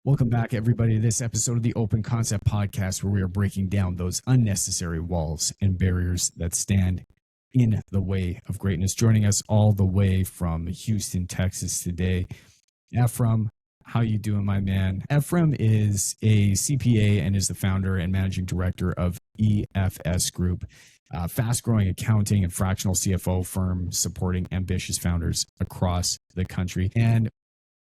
Welcome back, everybody, to this episode of the Open Concept Podcast, where we are breaking down those unnecessary walls and barriers that stand in the way of greatness. Joining us all the way from Houston, Texas today, Ephraim. How you doing, my man? Ephraim is a CPA and is the founder and managing director of EFS Group, a fast-growing accounting and fractional CFO firm supporting ambitious founders across the country. And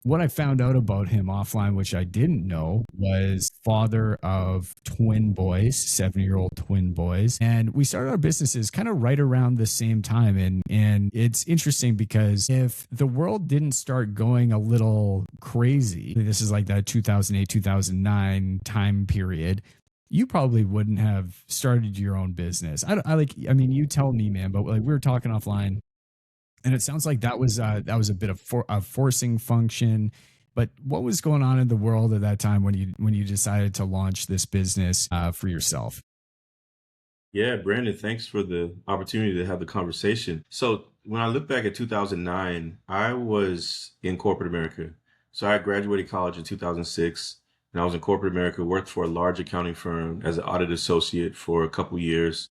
what I found out about him offline, which I didn't know, was father of twin boys, 7-year-old twin boys. And we started our businesses kind of right around the same time. And it's interesting because if the world didn't start going a little crazy, this is like that 2008, 2009 time period, you probably wouldn't have started your own business. I mean, you tell me, man, but like we were talking offline. And it sounds like that was a bit of a forcing function. But what was going on in the world at that time when you decided to launch this business for yourself? Yeah, Brandon, thanks for the opportunity to have the conversation. So when I look back at 2009, I was in corporate America. So I graduated college in 2006, and I was in corporate America, worked for a large accounting firm as an audit associate for a couple years.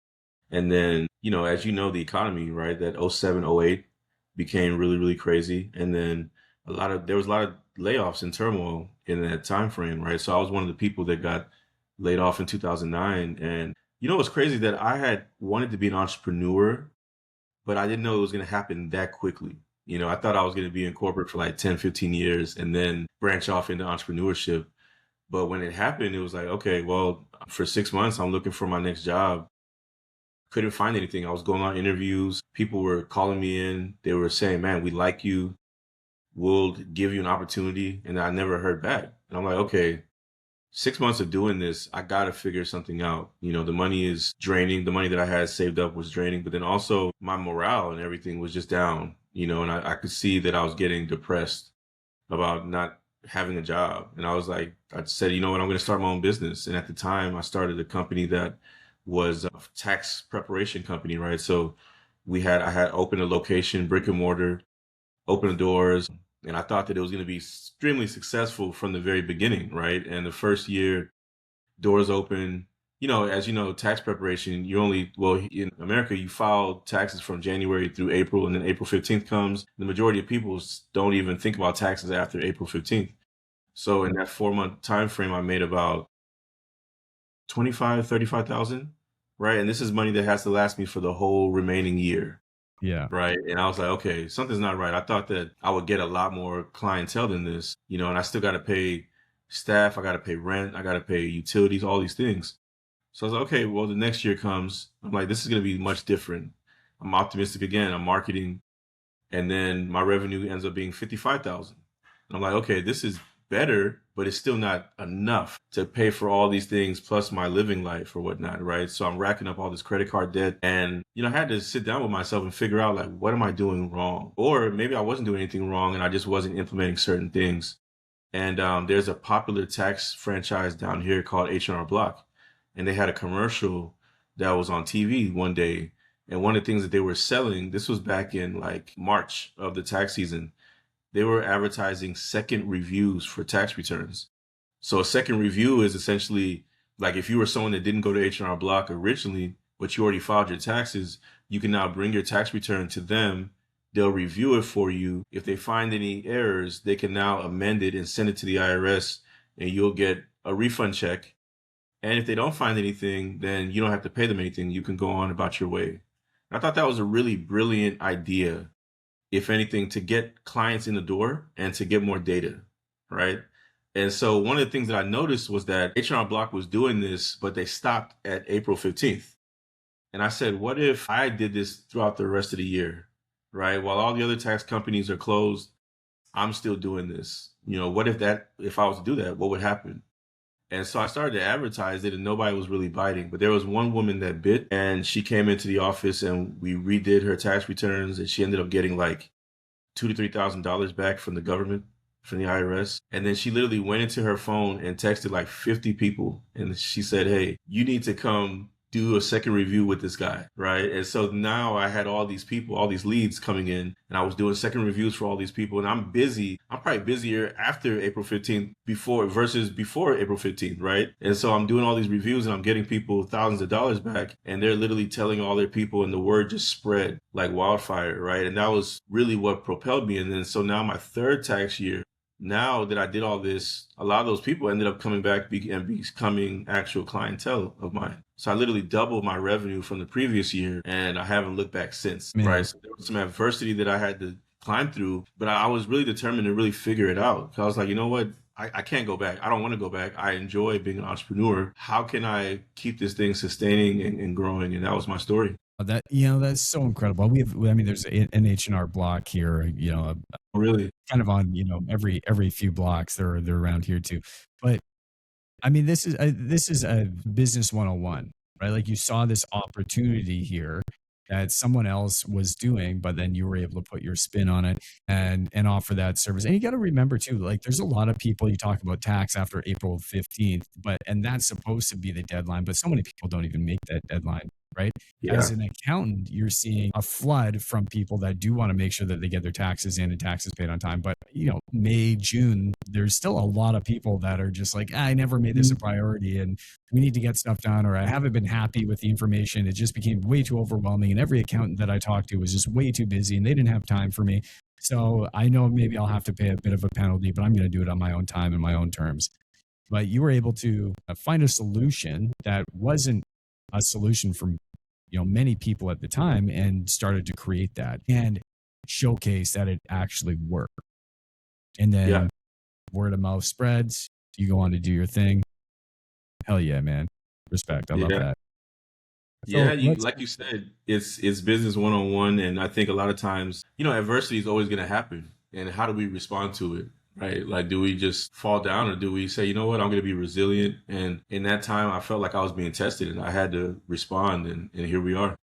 And then, as you know, the economy, right, that 07, 08 became really, really crazy. And then there was a lot of layoffs and turmoil in that time frame, right? So I was one of the people that got laid off in 2009. And what's crazy that I had wanted to be an entrepreneur, but I didn't know it was going to happen that quickly. I thought I was going to be in corporate for like 10, 15 years and then branch off into entrepreneurship. But when it happened, it was like, okay, well, for 6 months, I'm looking for my next job. Couldn't find anything. I was going on interviews. People were calling me in. They were saying, man, we like you. We'll give you an opportunity. And I never heard back. And I'm like, okay, 6 months of doing this, I got to figure something out. The money is draining. The money that I had saved up was draining. But then also my morale and everything was just down, and I could see that I was getting depressed about not having a job. And I said, you know what, I'm going to start my own business. And at the time I started a company that was a tax preparation company, right? So I had opened a location, brick and mortar, opened the doors, and I thought that it was going to be extremely successful from the very beginning, right? And the first year, doors open. As you know, tax preparation, in America, you file taxes from January through April, and then April 15th comes. The majority of people don't even think about taxes after April 15th. So in that 4-month time frame, I made about 35,000, right? And this is money that has to last me for the whole remaining year. Yeah. Right. And I was like, okay, something's not right. I thought that I would get a lot more clientele than this, and I still got to pay staff. I got to pay rent. I got to pay utilities, all these things. So I was like, okay, well, the next year comes. I'm like, this is going to be much different. I'm optimistic again. I'm marketing. And then my revenue ends up being 55,000. And I'm like, okay, this is better, but it's still not enough to pay for all these things plus my living life or whatnot, right? So I'm racking up all this credit card debt, and I had to sit down with myself and figure out, like, what am I doing wrong? Or maybe I wasn't doing anything wrong and I just wasn't implementing certain things. And there's a popular tax franchise down here called H&R Block, and they had a commercial that was on TV one day, and one of the things that they were selling, this was back in like March of the tax season, they were advertising second reviews for tax returns. So a second review is essentially like if you were someone that didn't go to H&R Block originally, but you already filed your taxes, you can now bring your tax return to them. They'll review it for you. If they find any errors, they can now amend it and send it to the IRS, and you'll get a refund check. And if they don't find anything, then you don't have to pay them anything. You can go on about your way. I thought that was a really brilliant idea, if anything, to get clients in the door and to get more data, right? And so one of the things that I noticed was that H&R Block was doing this, but they stopped at April 15th. And I said, what if I did this throughout the rest of the year, right? While all the other tax companies are closed, I'm still doing this. What if I was to do that, what would happen? And so I started to advertise it and nobody was really biting. But there was one woman that bit, and she came into the office and we redid her tax returns, and she ended up getting like $2,000 to $3,000 back from the government, from the IRS. And then she literally went into her phone and texted like 50 people. And she said, hey, you need to come do a second review with this guy, right? And so now I had all these people, all these leads coming in, and I was doing second reviews for all these people. And I'm busy. I'm probably busier after April 15th versus before April 15th, right? And so I'm doing all these reviews and I'm getting people thousands of dollars back, and they're literally telling all their people, and the word just spread like wildfire, right? And that was really what propelled me. And then so now my third tax year, now that I did all this, a lot of those people ended up coming back and becoming actual clientele of mine. So I literally doubled my revenue from the previous year, and I haven't looked back since, right? So there was some adversity that I had to climb through, but I was really determined to really figure it out. So I was like, you know what? I can't go back. I don't want to go back. I enjoy being an entrepreneur. How can I keep this thing sustaining and growing? And that was my story. That's so incredible. There's an H&R Block here, Really? kind of on, every few blocks. They're around here too. But I mean, this is a business 101, right? Like, you saw this opportunity here that someone else was doing, but then you were able to put your spin on it and offer that service. And you got to remember too, like, there's a lot of people, you talk about tax after April 15th, and that's supposed to be the deadline, but so many people don't even make that deadline, right? Yeah. As an accountant, you're seeing a flood from people that do want to make sure that they get their taxes in and taxes paid on time. But, May, June, there's still a lot of people that are just like, I never made this a priority and we need to get stuff done, or I haven't been happy with the information. It just became way too overwhelming. And every accountant that I talked to was just way too busy and they didn't have time for me. So I know maybe I'll have to pay a bit of a penalty, but I'm going to do it on my own time and my own terms. But you were able to find a solution that wasn't a solution from many people at the time, and started to create that and showcase that it actually worked. And then word of mouth spreads, you go on to do your thing. Hell yeah, man. Respect. I love that. So like you said, it's business 101. And I think a lot of times, adversity is always going to happen. And how do we respond to it? Right? Like, do we just fall down, or do we say, you know what, I'm going to be resilient? And in that time, I felt like I was being tested and I had to respond. And here we are.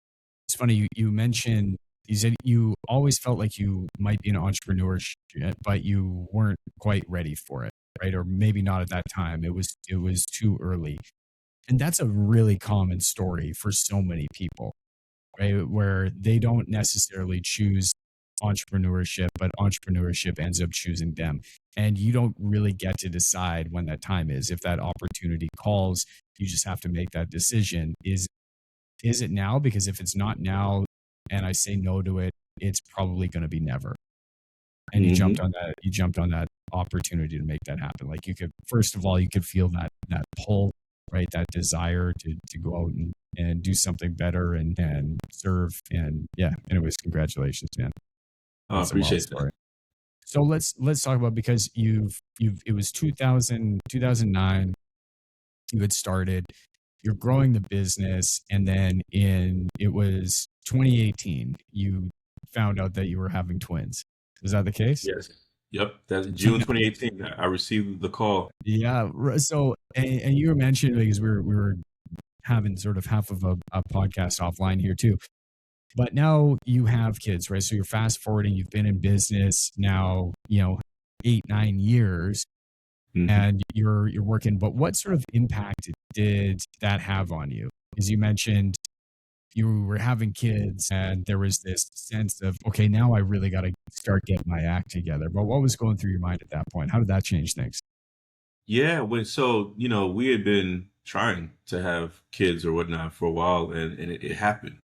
It's funny. You mentioned, you said you always felt like you might be an entrepreneur, but you weren't quite ready for it, right? Or maybe not at that time. It was too early. And that's a really common story for so many people, right? Where they don't necessarily choose entrepreneurship, but entrepreneurship ends up choosing them. And you don't really get to decide when that time is. If that opportunity calls, you just have to make that decision. Is it now? Because if it's not now and I say no to it, it's probably going to be never. And you jumped on that opportunity to make that happen. Like, first of all, you could feel that pull, right? That desire to go out and do something better and serve. And anyways, congratulations, man. I appreciate that. So let's talk about, because it was 2009, you had started, you're growing the business, and then it was 2018, you found out that you were having twins. Is that the case? Yes. Yep. That's June 2018. I received the call. Yeah. So, and you were mentioning, because we were having sort of half of a podcast offline here too. But now you have kids, right? So you're fast forwarding, you've been in business now, 8-9 years, and you're working. But what sort of impact did that have on you? As you mentioned, you were having kids and there was this sense of, okay, now I really got to start getting my act together. But what was going through your mind at that point? How did that change things? Yeah. We had been trying to have kids or whatnot for a while, and it happened.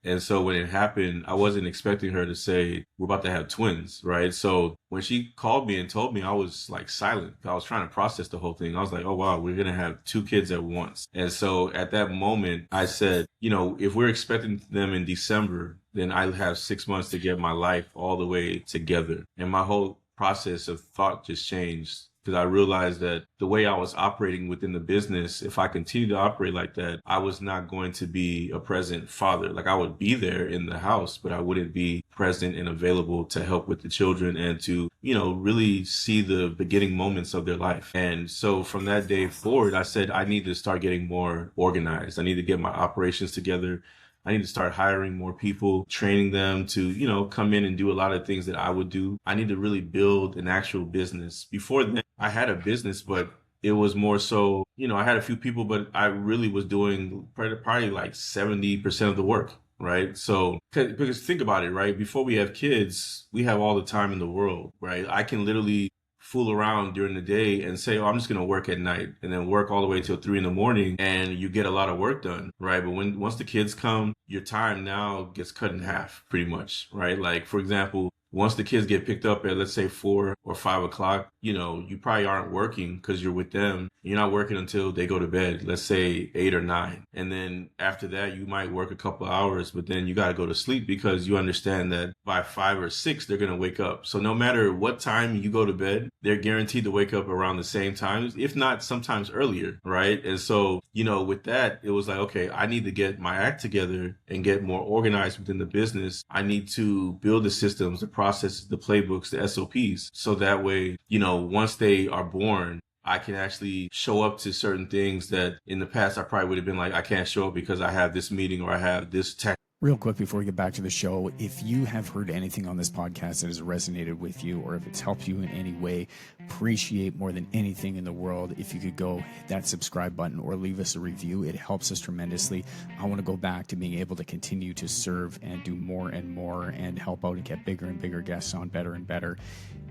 And so when it happened, I wasn't expecting her to say, we're about to have twins, right? So when she called me and told me, I was like silent. I was trying to process the whole thing. I was like, oh, wow, we're going to have 2 kids at once. And so at that moment, I said, if we're expecting them in December, then I have 6 months to get my life all the way together. And my whole process of thought just changed because I realized that the way I was operating within the business, if I continued to operate like that, I was not going to be a present father. Like I would be there in the house, but I wouldn't be present and available to help with the children and to, really see the beginning moments of their life. And so from that day forward, I said, I need to start getting more organized. I need to get my operations together. I need to start hiring more people, training them to, come in and do a lot of things that I would do. I need to really build an actual business. Before then, I had a business, but it was more so, I had a few people, but I really was doing probably like 70% of the work. Right. So, because think about it, right? Before we have kids, we have all the time in the world, right? I can literally fool around during the day and say, oh, I'm just going to work at night and then work all the way till 3 a.m. and you get a lot of work done, right? But once the kids come, your time now gets cut in half pretty much, right? Like, for example, once the kids get picked up at, let's say, 4 or 5 o'clock, you probably aren't working because you're with them. You're not working until they go to bed, let's say 8 or 9. And then after that, you might work a couple of hours, but then you got to go to sleep because you understand that by 5 or 6, they're going to wake up. So no matter what time you go to bed, they're guaranteed to wake up around the same time, if not sometimes earlier, right? And so, with that, it was like, okay, I need to get my act together and get more organized within the business. I need to build the systems, the processes, the playbooks, the SOPs. So that way, once they are born, I can actually show up to certain things that in the past I probably would have been like, I can't show up because I have this meeting or I have this tech. Real quick before we get back to the show, if you have heard anything on this podcast that has resonated with you or if it's helped you in any way, appreciate more than anything in the world if you could go hit that subscribe button or leave us a review. It helps us tremendously. I want to go back to being able to continue to serve and do more and more and help out and get bigger and bigger guests on, better and better.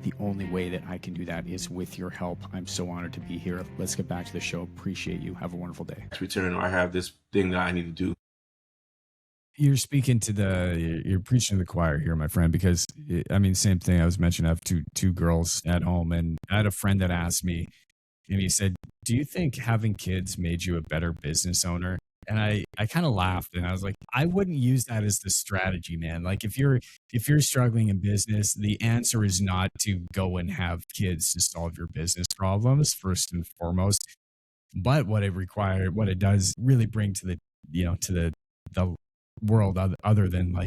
The only way that I can do that is with your help. I'm so honored to be here. Let's get back to the show. Appreciate you. Have a wonderful day. Return, or I have this thing that I need to do. You're speaking to you're preaching to the choir here, my friend, because same thing I was mentioning. I have two girls at home, and I had a friend that asked me, and he said, do you think having kids made you a better business owner? And I kind of laughed and I was like, I wouldn't use that as the strategy, man. Like if you're struggling in business, the answer is not to go and have kids to solve your business problems first and foremost. But what it does really bring to the world other than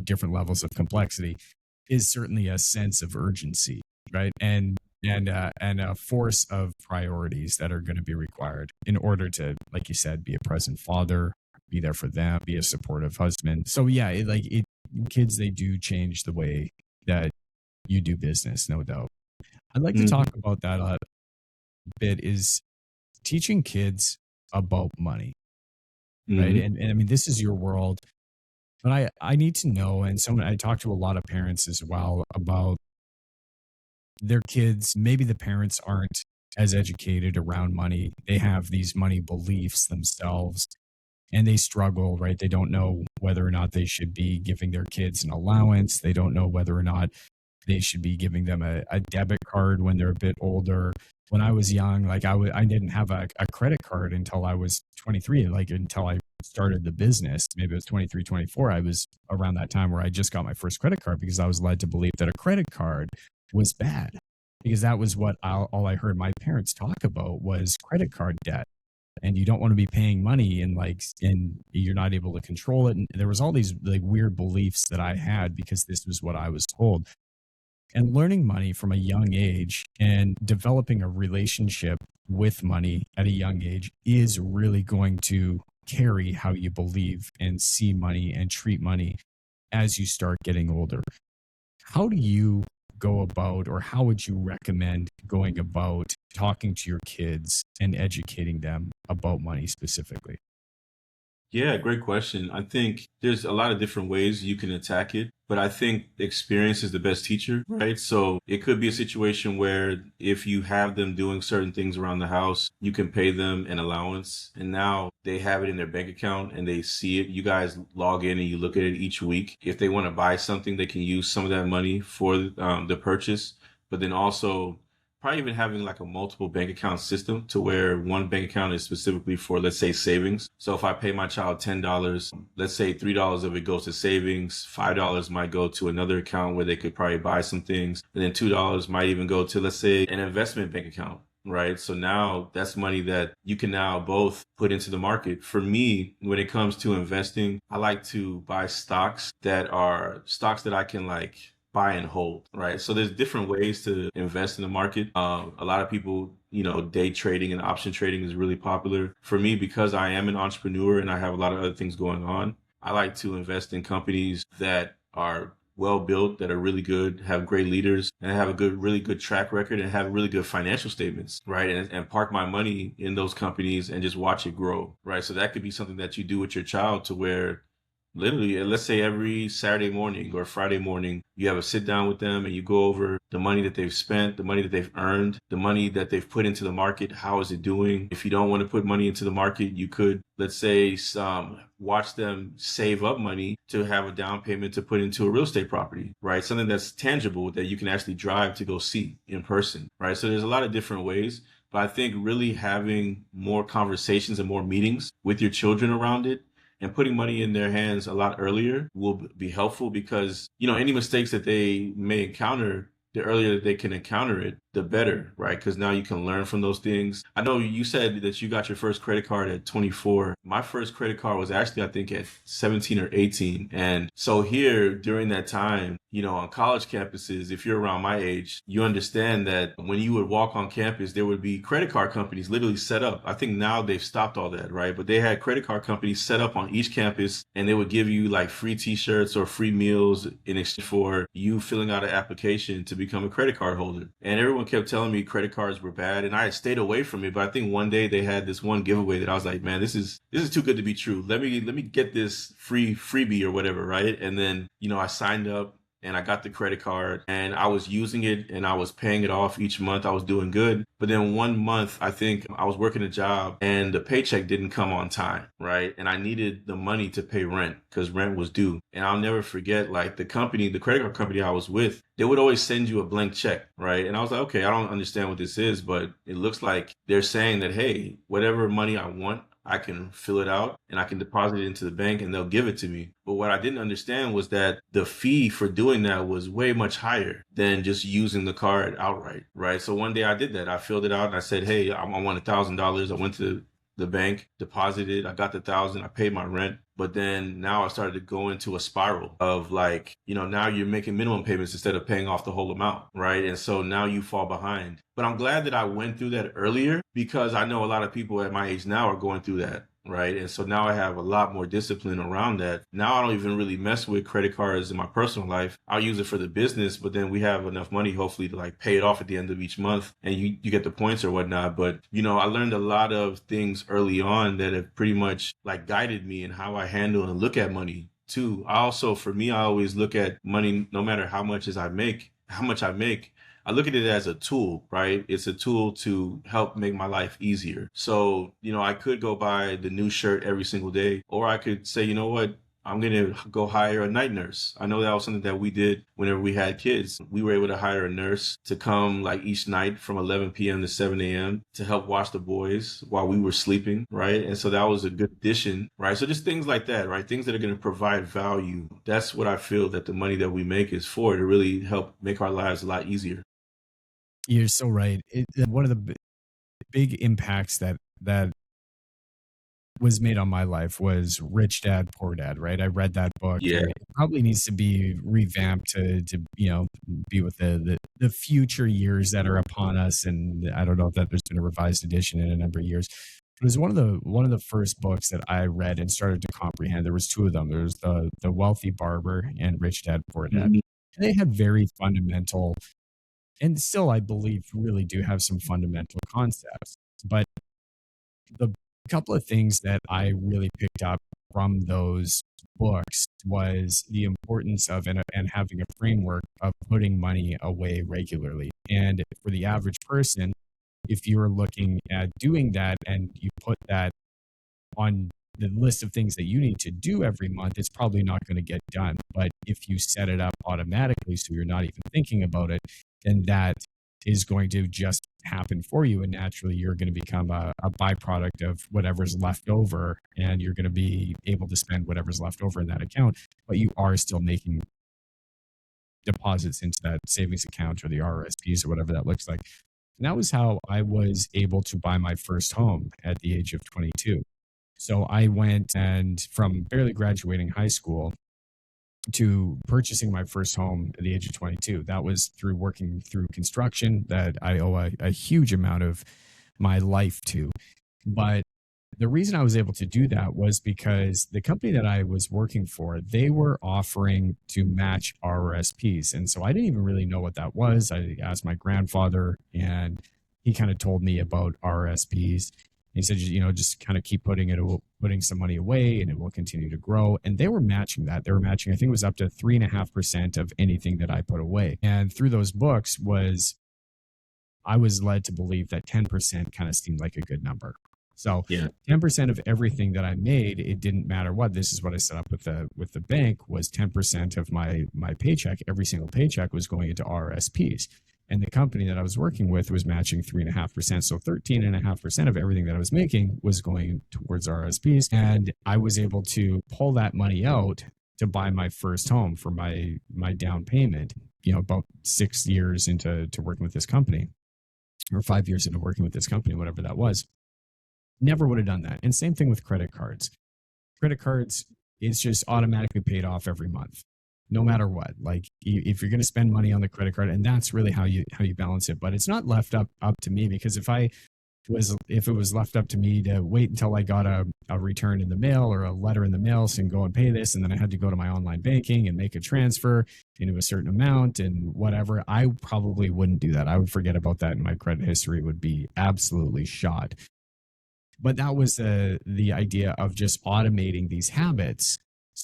different levels of complexity is certainly a sense of urgency, right? And a force of priorities that are going to be required in order to, like you said, be a present father, be there for them, be a supportive husband. So yeah, kids, they do change the way that you do business, no doubt. I'd like to talk about that a bit, is teaching kids about money. Right. And this is your world, but I need to know, and I talk to a lot of parents as well about their kids. Maybe the parents aren't as educated around money. They have these money beliefs themselves and they struggle, right? They don't know whether or not they should be giving their kids an allowance. They don't know whether or not they should be giving them a debit card when they're a bit older. When I was young, I didn't have a credit card until I was 23, until I started the business. Maybe it was 23, 24. I was around that time where I just got my first credit card because I was led to believe that a credit card was bad, because that was what all I heard my parents talk about was credit card debt. And you don't want to be paying money and you're not able to control it. And there was all these weird beliefs that I had because this was what I was told. And learning money from a young age and developing a relationship with money at a young age is really going to carry how you believe and see money and treat money as you start getting older. How do you go about, or how would you recommend going about talking to your kids and educating them about money specifically? Yeah, great question. I think there's a lot of different ways you can attack it, but I think experience is the best teacher, right? So it could be a situation where if you have them doing certain things around the house, you can pay them an allowance, and now they have it in their bank account and they see it. You guys log in and you look at it each week. If they want to buy something, they can use some of that money for the purchase, but then also probably even having like a multiple bank account system to where one bank account is specifically for, let's say, savings. So if I pay my child $10, let's say $3 of it goes to savings, $5 might go to another account where they could probably buy some things, and then $2 might even go to, let's say, an investment bank account. Right. So now that's money that you can now both put into the market. For me, when it comes to investing, I like to buy stocks that I can like buy and hold. Right. So there's different ways to invest in the market. A lot of people, day trading and option trading is really popular. For me, because I am an entrepreneur and I have a lot of other things going on, I like to invest in companies that are well built, that are really good, have great leaders, and have a really good track record, and have really good financial statements, right? And park my money in those companies and just watch it grow, right? So that could be something that you do with your child, to where literally, let's say every Saturday morning or Friday morning, you have a sit down with them and you go over the money that they've spent, the money that they've earned, the money that they've put into the market. How is it doing? If you don't want to put money into the market, you could, let's say, watch them save up money to have a down payment to put into a real estate property, right? Something that's tangible that you can actually drive to go see in person, right? So there's a lot of different ways. But I think really having more conversations and more meetings with your children around it, and putting money in their hands a lot earlier will be helpful, because, any mistakes that they may encounter, the earlier that they can encounter it, the better, right? Because now you can learn from those things. I know you said that you got your first credit card at 24. My first credit card was actually, I think, at 17 or 18. And so here, during that time, on college campuses, if you're around my age, you understand that when you would walk on campus, there would be credit card companies literally set up. I think now they've stopped all that, right? But they had credit card companies set up on each campus, and they would give you like free t-shirts or free meals in exchange for you filling out an application to become a credit card holder. And everyone kept telling me credit cards were bad, and I had stayed away from it. But I think one day they had this one giveaway that I was like, man, this is too good to be true. Let me get this freebie or whatever, right? And then, I signed up and I got the credit card and I was using it and I was paying it off each month. I was doing good. But then one month, I think I was working a job and the paycheck didn't come on time, right? And I needed the money to pay rent because rent was due. And I'll never forget, like, the credit card company I was with, they would always send you a blank check, right? And I was like, okay, I don't understand what this is, but it looks like they're saying that, hey, whatever money I want, I can fill it out and I can deposit it into the bank and they'll give it to me. But what I didn't understand was that the fee for doing that was way much higher than just using the card outright, right? So one day I did that. I filled it out and I said, hey, I want $1,000. I went to the bank, deposited, I got the 1,000, I paid my rent. But then now I started to go into a spiral of like, now you're making minimum payments instead of paying off the whole amount, right? And so now you fall behind. But I'm glad that I went through that earlier, because I know a lot of people at my age now are going through that, right? And so now I have a lot more discipline around that. Now I don't even really mess with credit cards in my personal life. I'll use it for the business, but then we have enough money, hopefully, to like pay it off at the end of each month and you get the points or whatnot. But, I learned a lot of things early on that have pretty much like guided me in how I handle and look at money too. For me, I always look at money, no matter how much I make, I look at it as a tool, right? It's a tool to help make my life easier. So, I could go buy the new shirt every single day, or I could say, you know what? I'm going to go hire a night nurse. I know that was something that we did whenever we had kids. We were able to hire a nurse to come like each night from 11 p.m. to 7 a.m. to help watch the boys while we were sleeping, right? And so that was a good addition, right? So just things like that, right? Things that are going to provide value. That's what I feel that the money that we make is for, to really help make our lives a lot easier. You're so right. One of the big impacts that was made on my life was Rich Dad, Poor Dad, right? I read that book. Yeah. It probably needs to be revamped to be with the future years that are upon us. And I don't know if that there's been a revised edition in a number of years. It was one of the first books that I read and started to comprehend. There was two of them. There's the Wealthy Barber and Rich Dad, Poor Dad. Mm-hmm. And they had very fundamental, and still I believe really do have some fundamental concepts. But the couple of things that I really picked up from those books was the importance of and having a framework of putting money away regularly. And for the average person, if you're looking at doing that and you put that on the list of things that you need to do every month, it's probably not going to get done. But if you set it up automatically, so you're not even thinking about it, then that is going to just happen for you. And naturally, you're going to become a byproduct of whatever's left over, and you're going to be able to spend whatever's left over in that account. But you are still making deposits into that savings account or the RRSPs or whatever that looks like. And that was how I was able to buy my first home at the age of 22. So I went, and from barely graduating high school to purchasing my first home at the age of 22, that was through working through construction that I owe a huge amount of my life to. But the reason I was able to do that was because the company that I was working for, they were offering to match RRSPs. And so I didn't even really know what that was. I asked my grandfather, and he kind of told me about RRSPs. He said, just kind of keep putting some money away, and it will continue to grow. And they were matching that. They were matching, I think it was up to 3.5% of anything that I put away. And through those books I was led to believe that 10% kind of seemed like a good number. So 10% of everything that I made, it didn't matter what. This is what I set up with the bank, was 10% of my paycheck. Every single paycheck was going into RRSPs. And the company that I was working with was matching 3.5%. So 13.5% of everything that I was making was going towards RRSPs. And I was able to pull that money out to buy my first home for my down payment, about 6 years into working with this company, or 5 years into working with this company, whatever that was. Never would have done that. And same thing with credit cards. Credit cards is just automatically paid off every month, no matter what. Like if you're going to spend money on the credit card, and that's really how you balance it. But it's not left up to me, because if it was left up to me to wait until I got a return in the mail or a letter in the mail saying go and pay this, and then I had to go to my online banking and make a transfer into a certain amount and whatever, I probably wouldn't do that. I would forget about that, and my credit history would be absolutely shot. But that was the idea of just automating these habits,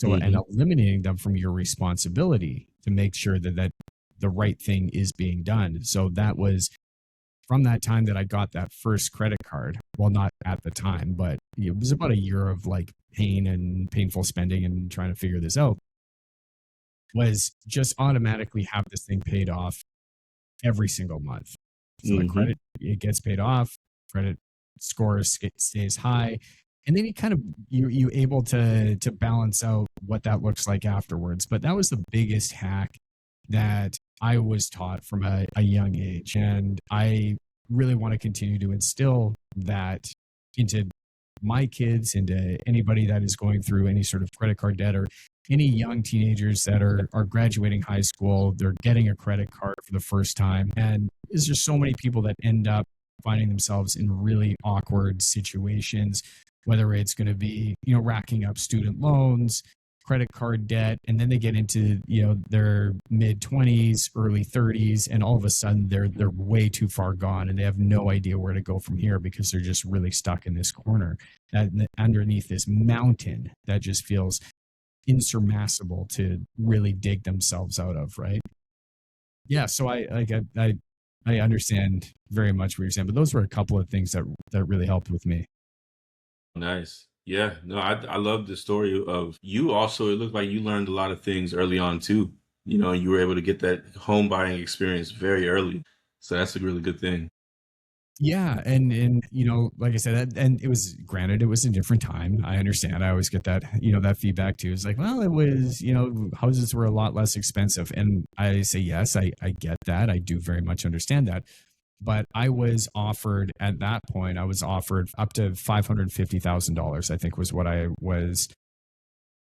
and eliminating them from your responsibility to make sure that the right thing is being done. So that was from that time that I got that first credit card. Well, not at the time, but it was about a year of like pain and painful spending and trying to figure this out, was just automatically have this thing paid off every single month. So the credit, it gets paid off, credit score stays high, and then you able to balance out what that looks like afterwards. But that was the biggest hack that I was taught from a young age, and I really want to continue to instill that into my kids, into anybody that is going through any sort of credit card debt, or any young teenagers that are graduating high school. They're getting a credit card for the first time, and there's just so many people that end up finding themselves in really awkward situations, whether it's going to be, racking up student loans, credit card debt, and then they get into, their mid 20s, early 30s, and all of a sudden they're way too far gone, and they have no idea where to go from here, because they're just really stuck in this corner underneath this mountain that just feels insurmountable to really dig themselves out of, right? Yeah, so I understand very much what you're saying, but those were a couple of things that really helped with me. Nice. Yeah, no, I love the story of you. Also, it looked like you learned a lot of things early on too. You were able to get that home buying experience very early. So that's a really good thing. Yeah. And like I said, and it was, granted, it was a different time. I understand. I always get that, that feedback too. It's like, well, it was, houses were a lot less expensive. And I say, yes, I get that. I do very much understand that. But I was offered at that point, up to $550,000, I think was what I was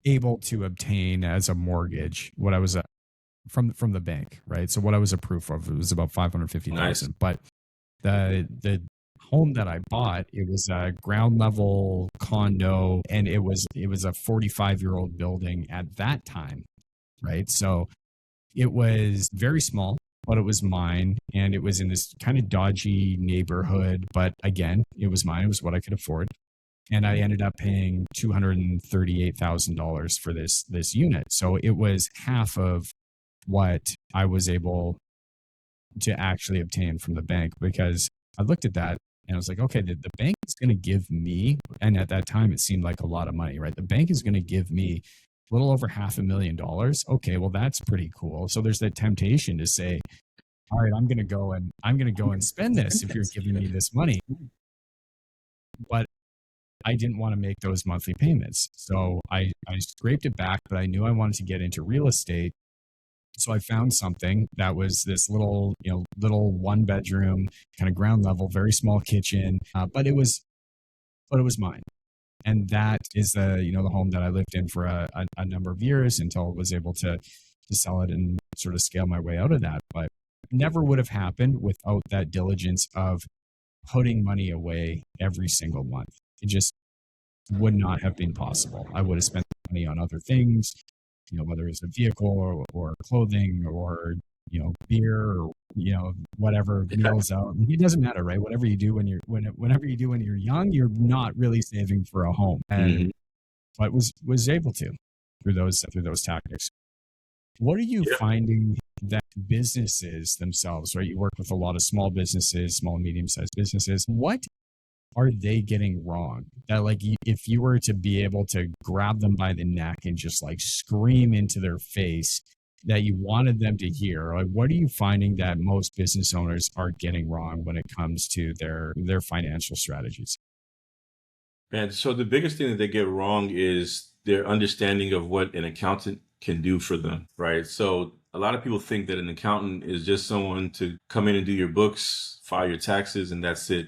able to obtain as a mortgage. What I was from the bank, right? So what I was approved of, it was about $550,000. Nice. But the home that I bought, it was a ground level condo, and it was a 45-year-old building at that time, right? So it was very small, but it was mine, and it was in this kind of dodgy neighborhood. But again, it was mine. It was what I could afford. And I ended up paying $238,000 for this unit. So it was half of what I was able to actually obtain from the bank, because I looked at that and I was like, okay, the bank is going to give me, and at that time it seemed like a lot of money, right? The bank is going to give me a little over $500,000. Okay, well, that's pretty cool. So there's that temptation to say, all right, I'm going to go and spend this if you're giving me this money. But I didn't want to make those monthly payments. So I scraped it back, but I knew I wanted to get into real estate. So I found something that was this little, little 1 bedroom, kind of ground level, very small kitchen, but it was mine. And that is the home that I lived in for a number of years until I was able to sell it and sort of scale my way out of that. But never would have happened without that diligence of putting money away every single month. It just would not have been possible. I would have spent money on other things, whether it's a vehicle or clothing or, beer or, whatever, meals out. It doesn't matter, right? Whatever you do whenever you do when you're young, you're not really saving for a home. And but was able to through those tactics. What are you finding that businesses themselves, right? You work with a lot of small businesses, small and medium-sized businesses. What are they getting wrong? That like, if you were to be able to grab them by the neck and just like scream into their face that you wanted them to hear, like, what are you finding that most business owners are getting wrong when it comes to their financial strategies? And so the biggest thing that they get wrong is their understanding of what an accountant can do for them, right? So a lot of people think that an accountant is just someone to come in and do your books, file your taxes, and that's it.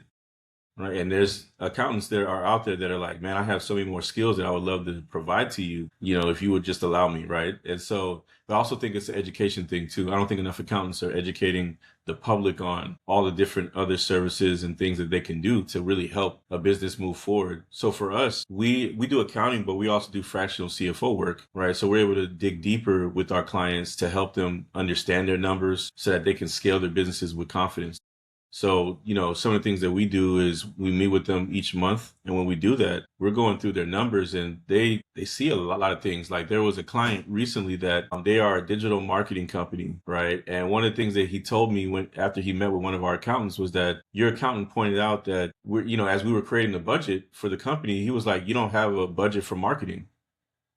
Right. And there's accountants that are out there that are like, man, I have so many more skills that I would love to provide to you, if you would just allow me. Right. And so I also think it's an education thing too. I don't think enough accountants are educating the public on all the different other services and things that they can do to really help a business move forward. So for us, we do accounting, but we also do fractional CFO work. Right. So we're able to dig deeper with our clients to help them understand their numbers so that they can scale their businesses with confidence. So, some of the things that we do is we meet with them each month. And when we do that, we're going through their numbers and they see a lot of things. Like there was a client recently that they are a digital marketing company, right? And one of the things that he told me after he met with one of our accountants was that your accountant pointed out that as we were creating the budget for the company, he was like, you don't have a budget for marketing.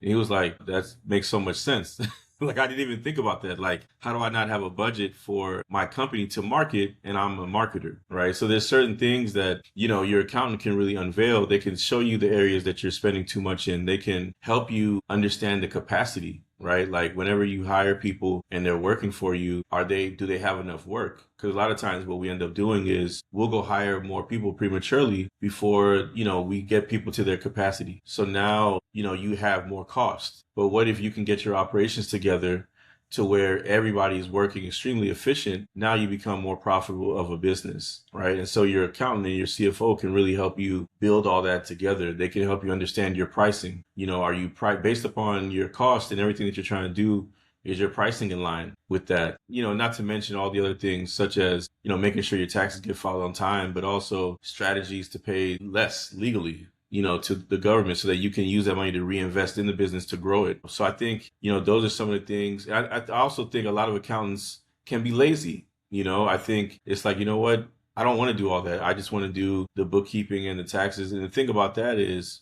And he was like, that makes so much sense. Like, I didn't even think about that. Like, how do I not have a budget for my company to market and I'm a marketer, right? So there's certain things that, your accountant can really unveil. They can show you the areas that you're spending too much in. They can help you understand the capacity, right? Like whenever you hire people and they're working for you, do they have enough work? Because a lot of times what we end up doing is we'll go hire more people prematurely before, we get people to their capacity. So now, you have more cost. But what if you can get your operations together to where everybody is working extremely efficient? Now you become more profitable of a business, right? And so your accountant and your CFO can really help you build all that together. They can help you understand your pricing. Are you based upon your cost and everything that you're trying to do? Is your pricing in line with that? Not to mention all the other things such as, making sure your taxes get filed on time, but also strategies to pay less legally, to the government so that you can use that money to reinvest in the business to grow it. So I think, those are some of the things. I also think a lot of accountants can be lazy. I think it's like, what? I don't want to do all that. I just want to do the bookkeeping and the taxes. And the thing about that is,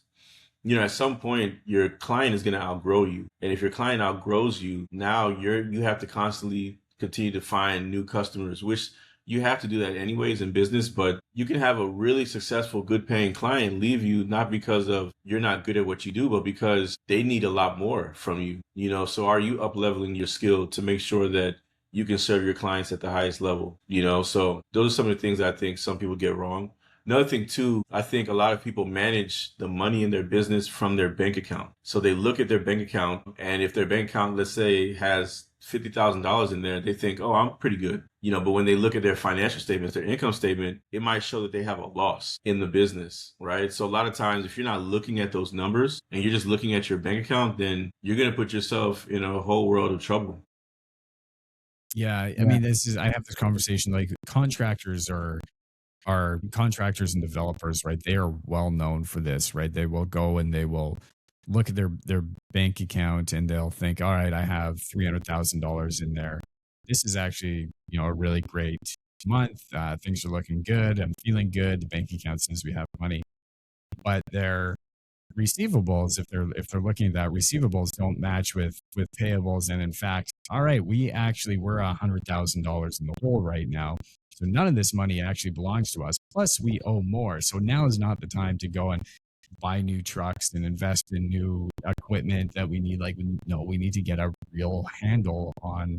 at some point your client is going to outgrow you. And if your client outgrows you, now you have to constantly continue to find new customers, which you have to do that anyways in business. But you can have a really successful, good paying client leave you, not because of you're not good at what you do, but because they need a lot more from you. So are you up leveling your skill to make sure that you can serve your clients at the highest level? So those are some of the things that I think some people get wrong. Another thing too, I think a lot of people manage the money in their business from their bank account. So they look at their bank account, and if their bank account, let's say, has $50,000 in there, they think, oh, I'm pretty good. But when they look at their financial statements, their income statement, it might show that they have a loss in the business, right? So a lot of times, if you're not looking at those numbers and you're just looking at your bank account, then you're going to put yourself in a whole world of trouble. Yeah. I mean, I have this conversation, like contractors are contractors and developers, right? They are well known for this, right? They will go and they will look at their bank account and they'll think, all right, I have $300,000 in there. This is actually, a really great month. Things are looking good. I'm feeling good. The bank account says we have money, but they're receivables, if they're looking at that, receivables don't match with payables. And in fact, all right, we're $100,000 in the hole right now. So none of this money actually belongs to us. Plus, we owe more. So now is not the time to go and buy new trucks and invest in new equipment that we need. Like, no, we need to get a real handle on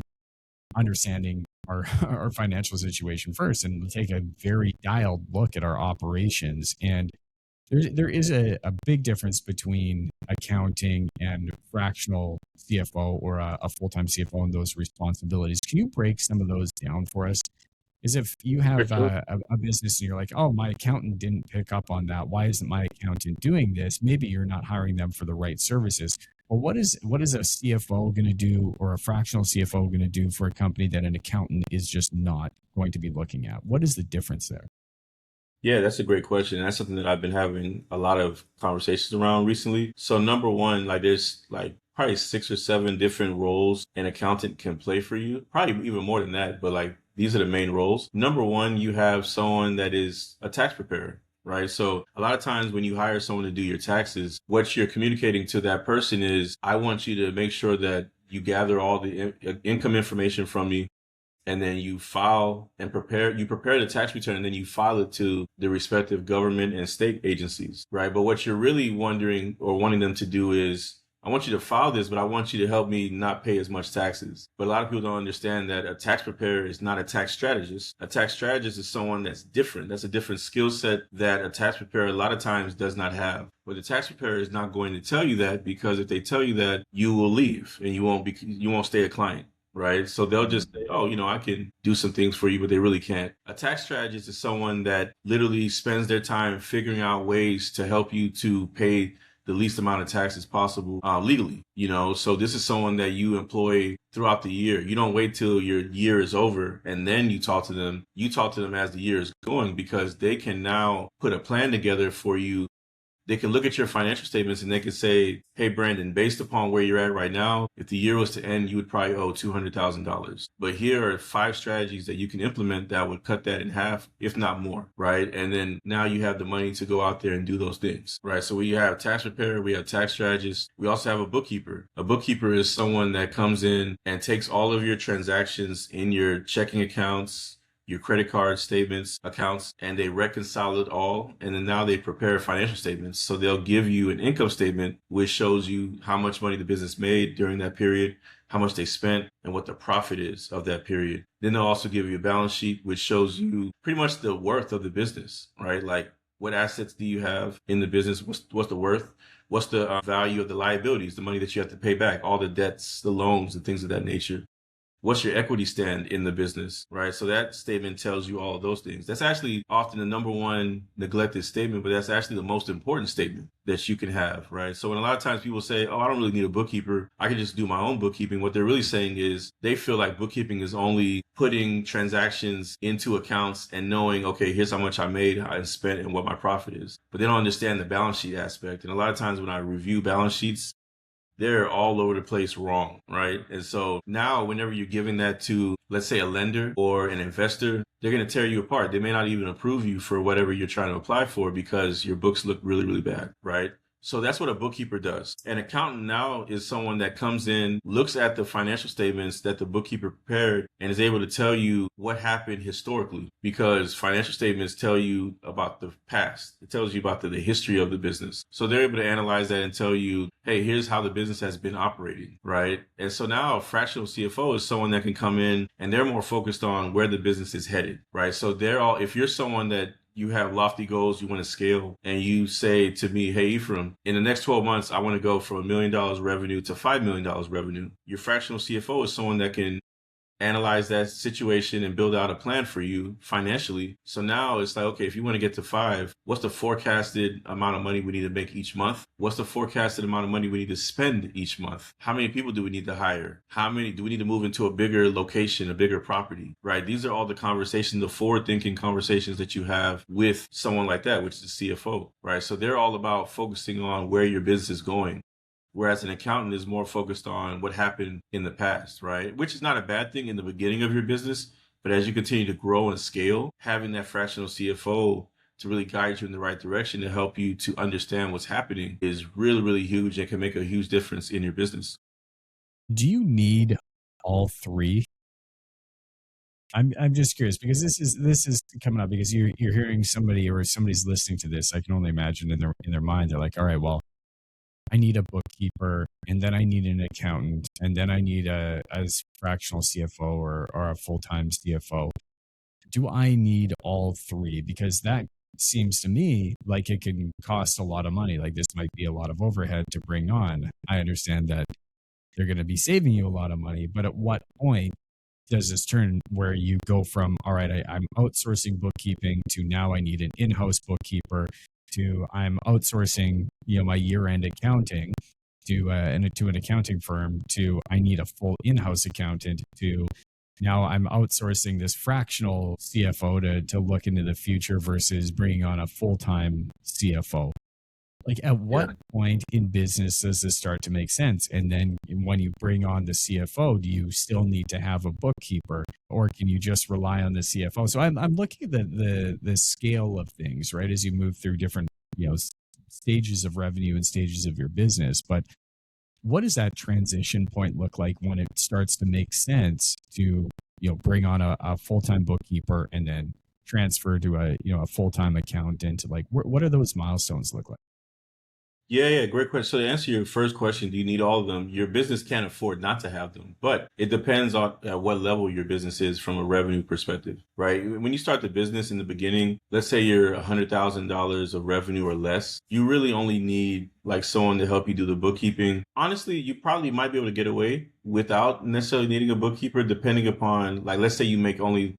understanding our financial situation first and take a very dialed look at our operations. And there is a big difference between accounting and fractional CFO or a full-time CFO and those responsibilities. Can you break some of those down for us? Is if you For have sure. a business and you're like, oh, my accountant didn't pick up on that. Why isn't my accountant doing this? Maybe you're not hiring them for the right services. Well, what is a CFO going to do or a fractional CFO going to do for a company that an accountant is just not going to be looking at? What is the difference there? Yeah, that's a great question. That's something that I've been having a lot of conversations around recently. So number one, like there's like probably 6 or 7 different roles an accountant can play for you. Probably even more than that, but like these are the main roles. Number one, you have someone that is a tax preparer, right? So a lot of times when you hire someone to do your taxes, what you're communicating to that person is, I want you to make sure that you gather all the income information from me, and then you file and prepare the tax return, and then you file it to the respective government and state agencies, right? But what you're really wondering or wanting them to do is, I want you to file this, but I want you to help me not pay as much taxes. But a lot of people don't understand that a tax preparer is not a tax strategist. A tax strategist is someone that's different. That's a different skill set that a tax preparer a lot of times does not have. But the tax preparer is not going to tell you that, because if they tell you that, you will leave and you won't stay a client. Right. So they'll just say, oh, I can do some things for you, but they really can't. A tax strategist is someone that literally spends their time figuring out ways to help you to pay the least amount of taxes possible legally. So this is someone that you employ throughout the year. You don't wait till your year is over and then you talk to them. You talk to them as the year is going, because they can now put a plan together for you. They can look at your financial statements and they can say, hey, Brandon, based upon where you're at right now, if the year was to end, you would probably owe $200,000. But here are 5 strategies that you can implement that would cut that in half, if not more, right? And then now you have the money to go out there and do those things, right? So we have tax preparer, we have tax strategists, we also have a bookkeeper. A bookkeeper is someone that comes in and takes all of your transactions in your checking accounts, your credit card statements, accounts, and they reconcile it all. And then now they prepare financial statements. So they'll give you an income statement, which shows you how much money the business made during that period, how much they spent, and what the profit is of that period. Then they'll also give you a balance sheet, which shows you pretty much the worth of the business, right? Like, what assets do you have in the business? What's the worth? What's the value of the liabilities, the money that you have to pay back, all the debts, the loans, and things of that nature? What's your equity stand in the business, right? So that statement tells you all of those things. That's actually often the number one neglected statement, but that's actually the most important statement that you can have, right? So when a lot of times people say, oh, I don't really need a bookkeeper, I can just do my own bookkeeping, what they're really saying is they feel like bookkeeping is only putting transactions into accounts and knowing, okay, here's how much I made, I spent, and what my profit is. But they don't understand the balance sheet aspect. And a lot of times when I review balance sheets, they're all over the place wrong, right? And so now whenever you're giving that to, let's say, a lender or an investor, they're going to tear you apart. They may not even approve you for whatever you're trying to apply for because your books look really, really bad, right? So that's what a bookkeeper does. An accountant now is someone that comes in, looks at the financial statements that the bookkeeper prepared, and is able to tell you what happened historically, because financial statements tell you about the past. It tells you about the history of the business. So they're able to analyze that and tell you, hey, here's how the business has been operating, right? And so now a fractional CFO is someone that can come in and they're more focused on where the business is headed, right? So if you're someone that you have lofty goals, you want to scale, and you say to me, hey, Ephraim, in the next 12 months, I want to go from $1 million revenue to $5 million revenue. Your fractional CFO is someone that can analyze that situation and build out a plan for you financially. So now it's like, okay, if you want to get to 5, what's the forecasted amount of money we need to make each month? What's the forecasted amount of money we need to spend each month? How many people do we need to hire? How many do we need to move into a bigger location, a bigger property, right? These are all the conversations, the forward-thinking conversations that you have with someone like that, which is the CFO, right? So they're all about focusing on where your business is going. Whereas an accountant is more focused on what happened in the past, right? Which is not a bad thing in the beginning of your business, but as you continue to grow and scale, having that fractional CFO to really guide you in the right direction to help you to understand what's happening is really, really huge and can make a huge difference in your business. Do you need all three? I'm just curious because this is coming up because you're hearing somebody or somebody's listening to this. I can only imagine in their mind they're like, all right, well, I need a bookkeeper, and then I need an accountant, and then I need a fractional CFO or a full time CFO. Do I need all three? Because that seems to me like it can cost a lot of money. Like this might be a lot of overhead to bring on. I understand that they're going to be saving you a lot of money, but at what point does this turn where you go from, all right, I'm outsourcing bookkeeping to now I need an in-house bookkeeper to I'm outsourcing, my year-end accounting to an accounting firm to I need a full in-house accountant to now I'm outsourcing this fractional CFO to look into the future versus bringing on a full-time CFO. Like at what point in business does this start to make sense? And then when you bring on the CFO, do you still need to have a bookkeeper or can you just rely on the CFO? So I'm looking at the scale of things, right? As you move through different, stages of revenue and stages of your business. But what does that transition point look like when it starts to make sense to, bring on a full-time bookkeeper and then transfer to a full-time accountant? Like what are those milestones look like? Yeah, great question. So to answer your first question, do you need all of them? Your business can't afford not to have them, but it depends on at what level your business is from a revenue perspective, right? When you start the business in the beginning, let's say you're $100,000 of revenue or less, you really only need like someone to help you do the bookkeeping. Honestly, you probably might be able to get away without necessarily needing a bookkeeper, depending upon, like, let's say you make only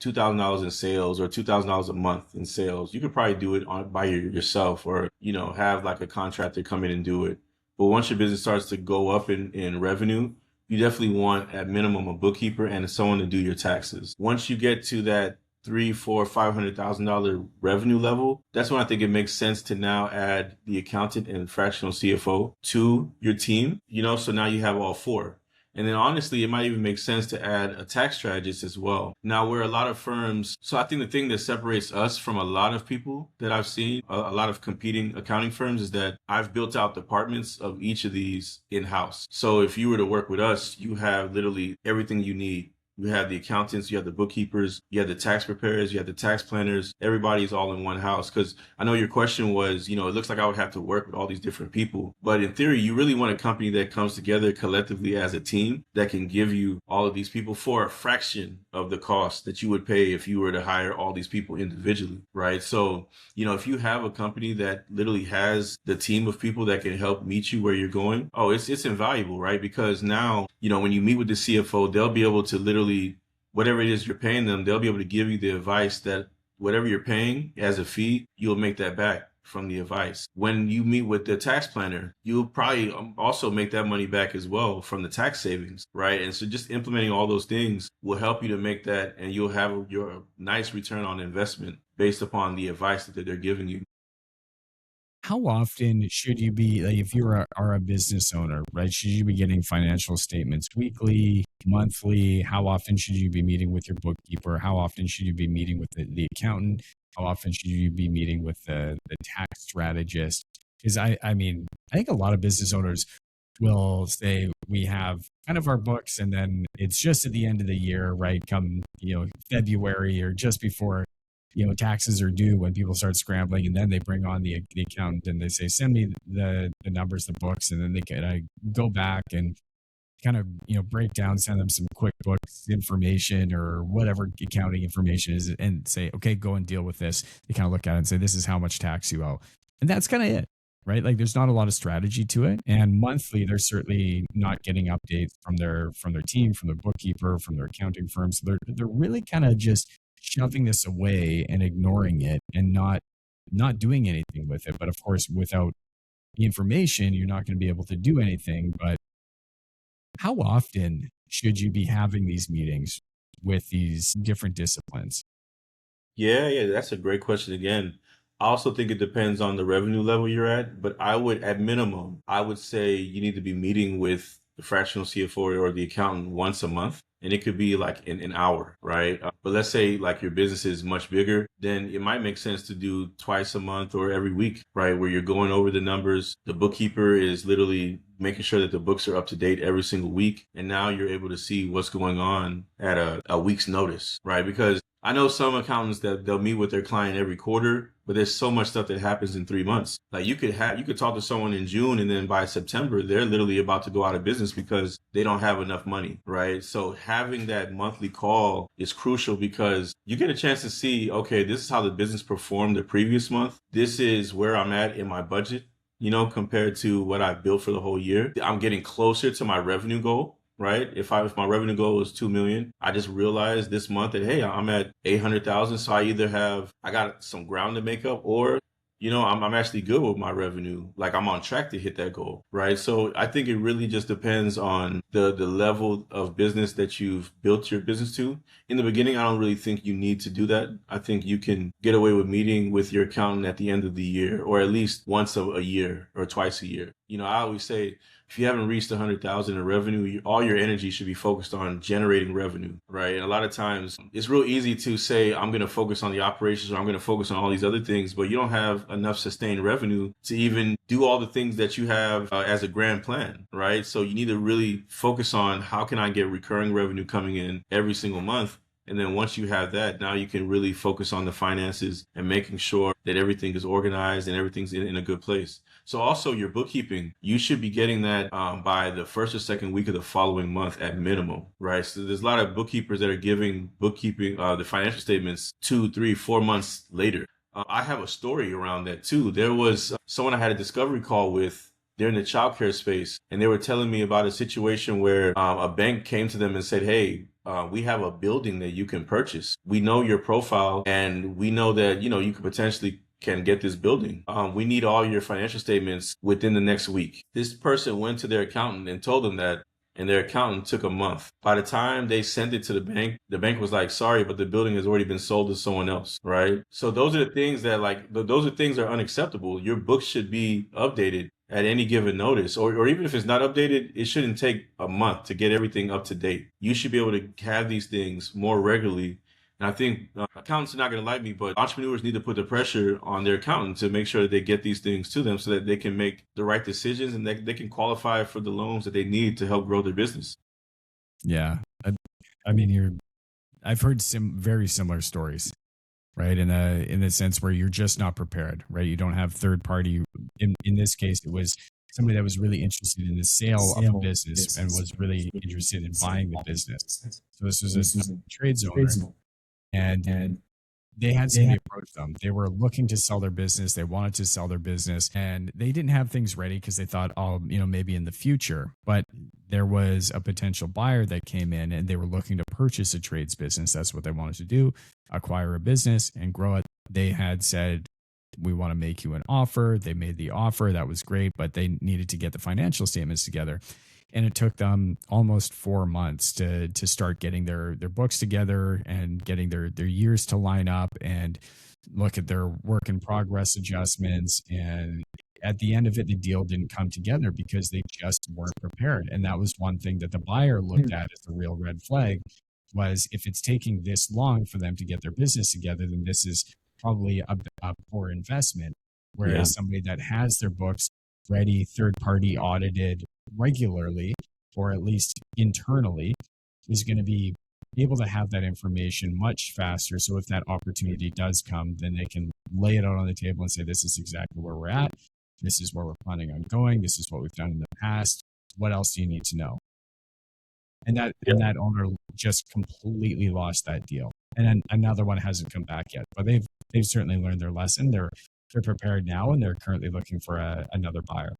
$2,000 in sales or $2,000 a month in sales, you could probably do it by yourself or, have like a contractor come in and do it. But once your business starts to go up in revenue, you definitely want at minimum a bookkeeper and someone to do your taxes. Once you get to that three, four, $500,000 revenue level, that's when I think it makes sense to now add the accountant and fractional CFO to your team, so now you have all four. And then honestly, it might even make sense to add a tax strategist as well. Now, where a lot of firms, so I think the thing that separates us from a lot of people that I've seen, a lot of competing accounting firms, is that I've built out departments of each of these in-house. So if you were to work with us, you have literally everything you need. You have the accountants, you have the bookkeepers, you have the tax preparers, you have the tax planners. Everybody's all in one house. Because I know your question was, it looks like I would have to work with all these different people. But in theory, you really want a company that comes together collectively as a team that can give you all of these people for a fraction of the cost that you would pay if you were to hire all these people individually, right? So, if you have a company that literally has the team of people that can help meet you where you're going, it's invaluable, right? Because now, when you meet with the CFO, they'll be able to literally, whatever it is you're paying them, they'll be able to give you the advice that whatever you're paying as a fee, you'll make that back from the advice. When you meet with the tax planner, you'll probably also make that money back as well from the tax savings, right? And so just implementing all those things will help you to make that, and you'll have your nice return on investment based upon the advice that they're giving you. How often should you be, like, if you are a business owner, right? Should you be getting financial statements weekly, monthly? How often should you be meeting with your bookkeeper? How often should you be meeting with the accountant? How often should you be meeting with the tax strategist? Because I think a lot of business owners will say we have kind of our books and then it's just at the end of the year, right? Come, February or just before taxes are due when people start scrambling, and then they bring on the accountant and they say, send me the numbers, the books, and then they can go back and kind of break down, send them some QuickBooks information or whatever accounting information is, and say, okay, go and deal with this. They kind of look at it and say, this is how much tax you owe, and that's kind of it, right? Like there's not a lot of strategy to it. And monthly, they're certainly not getting updates from their team, from their bookkeeper, from their accounting firm. So they're really kind of just shoving this away and ignoring it and not doing anything with it. But of course, without the information, you're not going to be able to do anything. But how often should you be having these meetings with these different disciplines? Yeah, that's a great question again. I also think it depends on the revenue level you're at, but at minimum, I would say you need to be meeting with the fractional CFO or the accountant once a month. And it could be like an hour, right? But let's say like your business is much bigger, then it might make sense to do twice a month or every week, right? Where you're going over the numbers. The bookkeeper is literally making sure that the books are up to date every single week. And now you're able to see what's going on at a week's notice, right? Because I know some accountants that they'll meet with their client every quarter, but there's so much stuff that happens in 3 months. Like you could talk to someone in June, and then by September, they're literally about to go out of business because they don't have enough money, right? So having that monthly call is crucial because you get a chance to see, okay, this is how the business performed the previous month. This is where I'm at in my budget, compared to what I built for the whole year. I'm getting closer to my revenue goal. Right? If my revenue goal is 2 million, I just realized this month that, hey, I'm at 800,000. So I got some ground to make up, or, I'm actually good with my revenue. Like I'm on track to hit that goal. Right. So I think it really just depends on the level of business that you've built your business to. In the beginning, I don't really think you need to do that. I think you can get away with meeting with your accountant at the end of the year, or at least once a year or twice a year. I always say, if you haven't reached 100,000 in revenue, all your energy should be focused on generating revenue, right? And a lot of times it's real easy to say, I'm going to focus on the operations, or I'm going to focus on all these other things, but you don't have enough sustained revenue to even do all the things that you have as a grand plan, right? So you need to really focus on how can I get recurring revenue coming in every single month. And then once you have that, now you can really focus on the finances and making sure that everything is organized and everything's in a good place. So also your bookkeeping, you should be getting that by the first or second week of the following month at minimum, right? So there's a lot of bookkeepers that are giving bookkeeping, the financial statements 2, 3, 4 months later. I have a story around that too. There was someone I had a discovery call with. They're in the childcare space, and they were telling me about a situation where a bank came to them and said, hey, we have a building that you can purchase. We know your profile, and we know that, you could potentially can get this building. We need all your financial statements within the next week. This person went to their accountant and told them that, and their accountant took a month. By the time they sent it to the bank was like, sorry, but the building has already been sold to someone else, right? So those are the things that those are things that are unacceptable. Your books should be updated at any given notice, or even if it's not updated, it shouldn't take a month to get everything up to date. You should be able to have these things more regularly. And I think accountants are not going to like me, but entrepreneurs need to put the pressure on their accountant to make sure that they get these things to them so that they can make the right decisions and they can qualify for the loans that they need to help grow their business. Yeah. I mean, I've heard some very similar stories, right? In the sense where you're just not prepared, right? You don't have third party. In this case, it was somebody that was really interested in the sale of a business and was really interested in buying the business. So this was a trades owner. And they had somebody approach them. They were looking to sell their business. They wanted to sell their business, and they didn't have things ready because they thought, maybe in the future. But there was a potential buyer that came in, and they were looking to purchase a trades business. That's what they wanted to do, acquire a business and grow it. They had said, we want to make you an offer. They made the offer. That was great, but they needed to get the financial statements together. And it took them almost 4 months to start getting their books together and getting their years to line up and look at their work in progress adjustments. And at the end of it, the deal didn't come together because they just weren't prepared. And that was one thing that the buyer looked at as the real red flag, was if it's taking this long for them to get their business together, then this is probably a poor investment. Whereas somebody that has their books ready, third party audited regularly, or at least internally, is going to be able to have that information much faster. So if that opportunity does come, then they can lay it out on the table and say, this is exactly where we're at. This is where we're planning on going. This is what we've done in the past. What else do you need to know? And that owner just completely lost that deal. And then another one hasn't come back yet, but they've certainly learned their lesson. They're prepared now, and they're currently looking for another buyer.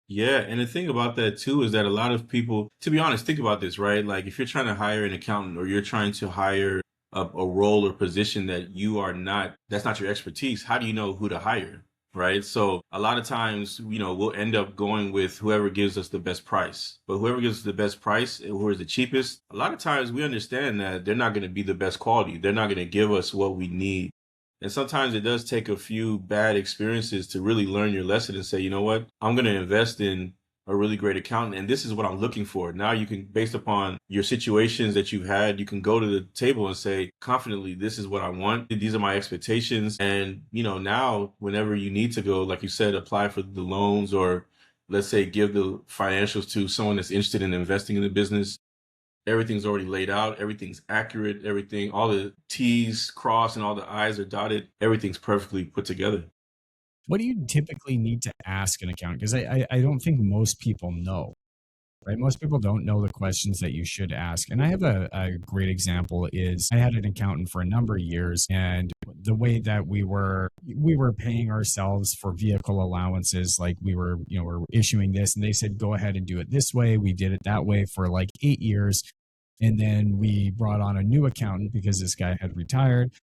Yeah. And the thing about that too is that a lot of people, to be honest, think about this, right? Like if you're trying to hire an accountant, or you're trying to hire a role or position that that's not your expertise, how do you know who to hire? Right. So a lot of times, we'll end up going with whoever gives us the best price. But whoever gives us the best price, who is the cheapest, a lot of times we understand that they're not going to be the best quality. They're not going to give us what we need. And sometimes it does take a few bad experiences to really learn your lesson and say, you know what, I'm going to invest in a really great accountant, and this is what I'm looking for. Now you can, based upon your situations that you've had, you can go to the table and say confidently, this is what I want. These are my expectations. And, now whenever you need to go, like you said, apply for the loans, or let's say give the financials to someone that's interested in investing in the business, everything's already laid out. Everything's accurate. Everything, all the T's crossed and all the I's are dotted. Everything's perfectly put together. What do you typically need to ask an accountant? Because I don't think most people know, right? Most people don't know the questions that you should ask. And I have a great example is I had an accountant for a number of years, and the way that we were paying ourselves for vehicle allowances, like we're issuing this, and they said, go ahead and do it this way. We did it that way for like 8 years. And then we brought on a new accountant because this guy had retired.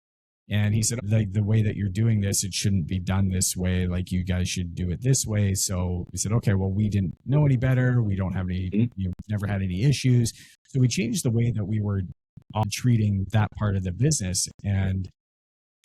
And he said, the way that you're doing this, it shouldn't be done this way. Like, you guys should do it this way. So we said, okay, well, we didn't know any better. We don't have any, never had any issues. So we changed the way that we were treating that part of the business. And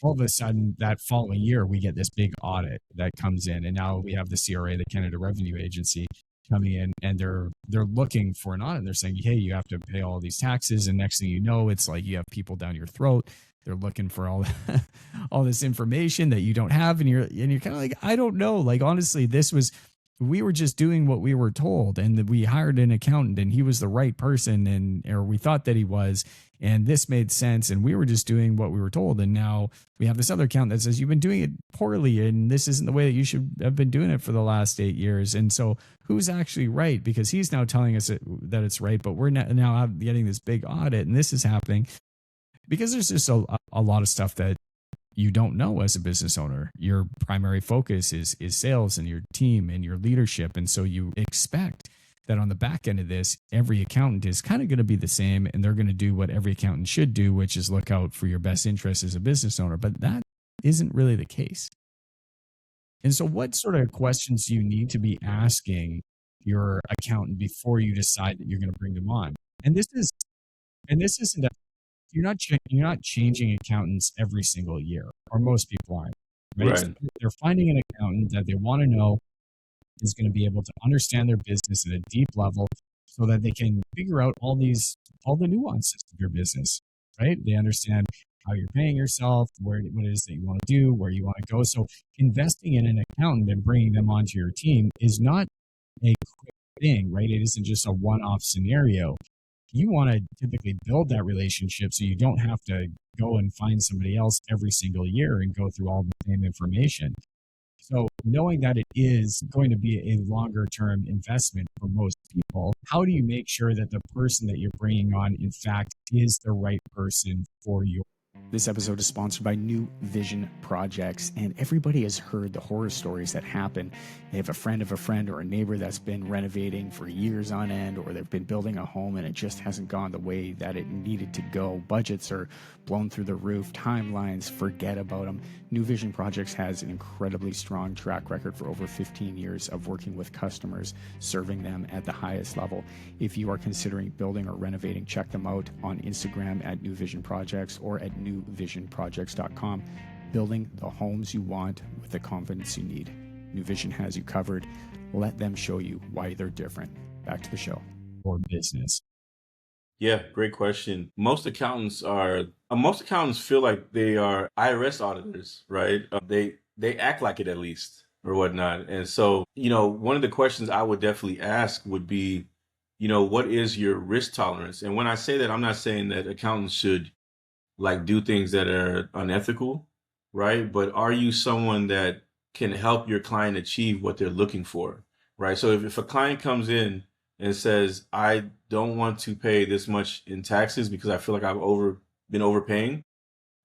all of a sudden, that following year, we get this big audit that comes in. And now we have the CRA, the Canada Revenue Agency, coming in, and they're looking for an audit. And they're saying, hey, you have to pay all these taxes. And next thing you know, it's like you have people down your throat. They're looking for all this information that you don't have, and you're kind of like, I don't know. Like, honestly, we were just doing what we were told, and we hired an accountant, and he was the right person, or we thought that he was, and this made sense, and we were just doing what we were told. And now we have this other accountant that says you've been doing it poorly, and this isn't the way that you should have been doing it for the last 8 years. And so, who's actually right? Because he's now telling us that it's right, but we're now getting this big audit, and this is happening. Because there's just a lot of stuff that you don't know as a business owner. Your primary focus is sales and your team and your leadership. And so you expect that on the back end of this, every accountant is kind of going to be the same, and they're going to do what every accountant should do, which is look out for your best interests as a business owner. But that isn't really the case. And so what sort of questions do you need to be asking your accountant before you decide that you're going to bring them on? And this isn't you're not changing accountants every single year, or most people aren't. Right? So they're finding an accountant that they want to know is going to be able to understand their business at a deep level, so that they can figure out all the nuances of your business. Right? They understand how you're paying yourself, what it is that you want to do, where you want to go. So investing in an accountant and bringing them onto your team is not a quick thing, right? It isn't just a one-off scenario. You want to typically build that relationship so you don't have to go and find somebody else every single year and go through all the same information. So knowing that it is going to be a longer term investment for most people, how do you make sure that the person that you're bringing on, in fact, is the right person for you? This episode is sponsored by New Vision Projects, and everybody has heard the horror stories that happen. They have a friend of a friend or a neighbor that's been renovating for years on end, or they've been building a home and it just hasn't gone the way that it needed to go. Budgets are blown through the roof, timelines, forget about them. New Vision Projects has an incredibly strong track record for over 15 years of working with customers, serving them at the highest level. If you are considering building or renovating, check them out on Instagram at New Vision Projects or at newvisionprojects.com. Building the homes you want with the confidence you need. New Vision has you covered. Let them show you why they're different. Back to the show. Or business. Yeah, great question. Most accountants feel like they are IRS auditors, right? They act like it, at least, or whatnot. And so, one of the questions I would definitely ask would be, what is your risk tolerance? And when I say that, I'm not saying that accountants should like do things that are unethical, right? But are you someone that can help your client achieve what they're looking for, right? So if a client comes in and says, I don't want to pay this much in taxes because I feel like I've been overpaying,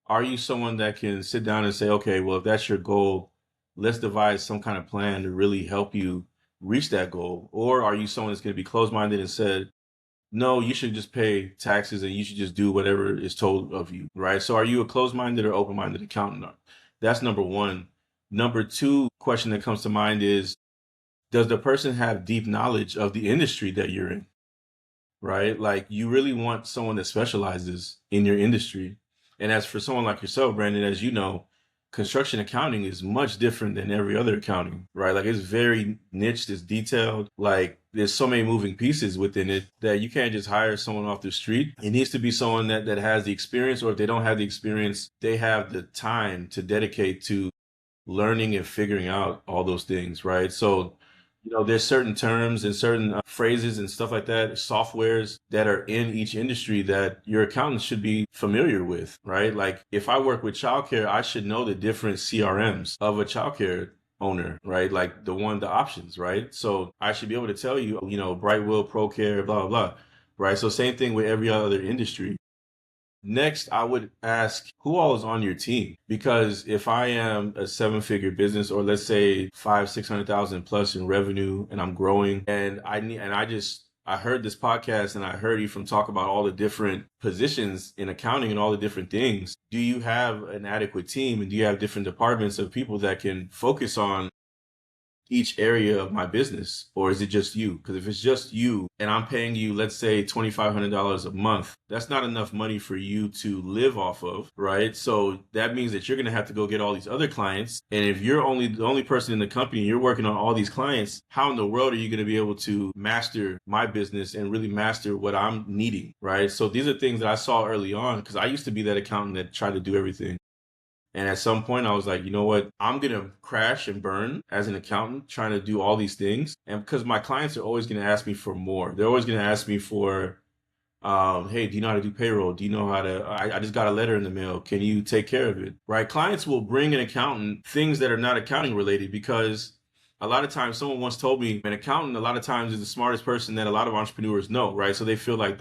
are you someone that can sit down and say, okay, well, if that's your goal, let's devise some kind of plan to really help you reach that goal? Or are you someone that's going to be closed-minded and said, no, you should just pay taxes and you should just do whatever is told of you, right? So are you a closed-minded or open-minded accountant? That's number one. Number two question that comes to mind is, does the person have deep knowledge of the industry that you're in, right? Like, you really want someone that specializes in your industry. And as for someone like yourself, Brandon, as you know, construction accounting is much different than every other accounting, right? Like it's very niched, it's detailed. Like there's so many moving pieces within it that you can't just hire someone off the street. It needs to be someone that has the experience, or if they don't have the experience, they have the time to dedicate to learning and figuring out all those things, right? So, there's certain terms and certain phrases and stuff like that, softwares that are in each industry that your accountants should be familiar with, right? Like if I work with childcare, I should know the different CRMs of a childcare owner, right? Like the options, right? So I should be able to tell you, Brightwell, ProCare, blah, blah, blah, right? So same thing with every other industry. Next, I would ask who all is on your team, because if I am a seven-figure business, or let's say 600,000 plus in revenue, and I'm growing, and I heard this podcast and I heard Ephraim talk about all the different positions in accounting and all the different things. Do you have an adequate team, and do you have different departments of people that can focus on each area of my business, or is it just you? Because if it's just you and I'm paying you, let's say $2,500 a month, that's not enough money for you to live off of, right? So that means that you're going to have to go get all these other clients. And if you're the only person in the company, you're working on all these clients, how in the world are you going to be able to master my business and really master what I'm needing, right? So these are things that I saw early on, because I used to be that accountant that tried to do everything. And at some point I was like, you know what, I'm going to crash and burn as an accountant trying to do all these things. And because my clients are always going to ask me for more. They're always going to ask me for, hey, do you know how to do payroll? Do you know how to, I just got a letter in the mail. Can you take care of it? Right? Clients will bring an accountant things that are not accounting related, because a lot of times someone once told me an accountant a lot of times is the smartest person that a lot of entrepreneurs know, right? So they feel like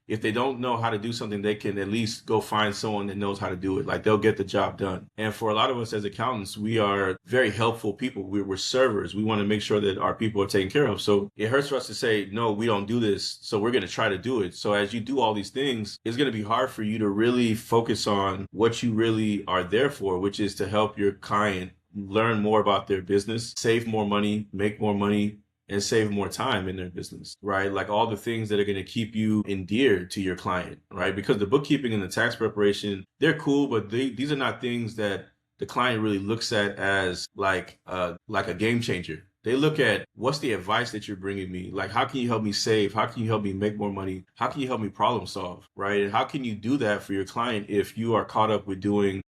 if they don't know how to do something, they can at least go find someone that knows how to do it. Like they'll get the job done. And for a lot of us as accountants, we are very helpful people. We're servers. We want to make sure that our people are taken care of. So it hurts for us to say, no, we don't do this, so we're going to try to do it. So as you do all these things, it's going to be hard for you to really focus on what you really are there for, which is to help your client learn more about their business, save more money, make more money, and save more time in their business, right? Like all the things that are going to keep you endeared to your client, right? Because the bookkeeping and the tax preparation, they're cool, but these are not things that the client really looks at as like a game changer. They look at, what's the advice that you're bringing me? Like, how can you help me save? How can you help me make more money? How can you help me problem solve, right? And how can you do that for your client if you are caught up with doing